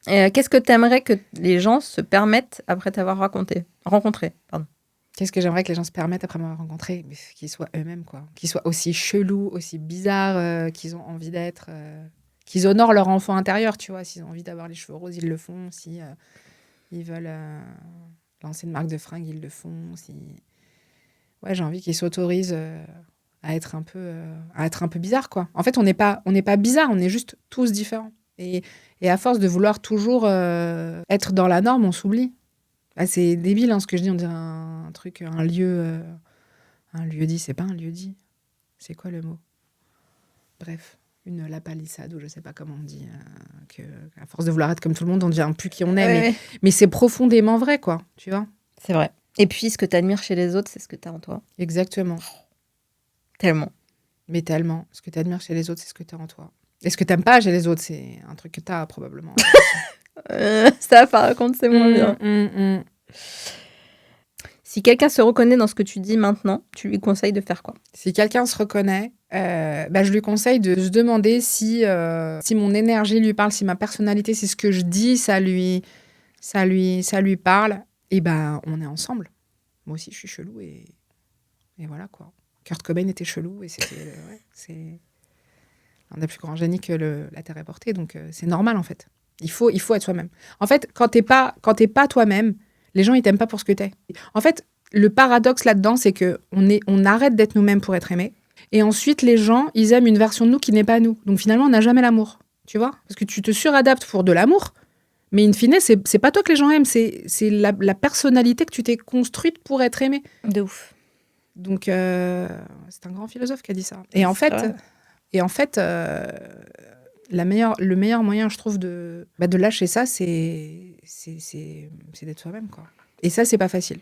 Et qu'est-ce que tu aimerais que les gens se permettent après t'avoir rencontré, pardon. Qu'est-ce que j'aimerais que les gens se permettent après m'avoir rencontré? Mais qu'ils soient eux-mêmes, quoi. Qu'ils soient aussi chelous, aussi bizarres qu'ils ont envie d'être. Qu'ils honorent leur enfant intérieur, tu vois. S'ils ont envie d'avoir les cheveux roses, ils le font. Si ils veulent lancer une marque de fringues, ils le font. Si... Ouais, j'ai envie qu'ils s'autorisent à être un peu bizarres, quoi. En fait, on n'est pas bizarres, on est juste tous différents. Et à force de vouloir toujours être dans la norme, on s'oublie. Ah, c'est débile ce que je dis, on dirait un truc, un lieu dit, c'est pas un lieu dit. C'est quoi le mot? Bref, une lapalissade ou je sais pas comment on dit. À force de vouloir être comme tout le monde, on devient plus qui on est. Ouais. Mais c'est profondément vrai, quoi, tu vois? C'est vrai. Et puis, ce que tu admires chez les autres, c'est ce que tu as en toi. Exactement. Tellement. Mais tellement. Ce que tu admires chez les autres, c'est ce que tu as en toi. Et ce que t'aimes pas chez les autres, c'est un truc que tu as probablement. Ça, par contre, c'est moins bien. Si quelqu'un se reconnaît dans ce que tu dis maintenant, tu lui conseilles de faire quoi? Si quelqu'un se reconnaît, je lui conseille de se demander si mon énergie lui parle, si ma personnalité, si ce que je dis, ça lui parle. Et on est ensemble. Moi aussi, je suis chelou et voilà, quoi. Kurt Cobain était chelou et c'est un des plus grands génies que la Terre ait porté. Donc, c'est normal, en fait. Il faut être soi-même. En fait, quand t'es pas toi-même, les gens, ils t'aiment pas pour ce que t'es. En fait, le paradoxe là-dedans, c'est que on arrête d'être nous-mêmes pour être aimés. Et ensuite, les gens, ils aiment une version de nous qui n'est pas nous. Donc, finalement, on n'a jamais l'amour. Tu vois? Parce que tu te suradaptes pour de l'amour. Mais in fine, c'est pas toi que les gens aiment. C'est la personnalité que tu t'es construite pour être aimé. De ouf. Donc, c'est un grand philosophe qui a dit ça. Et en fait, le meilleur moyen, je trouve, de lâcher ça, c'est d'être soi-même, quoi. Et ça, c'est pas facile.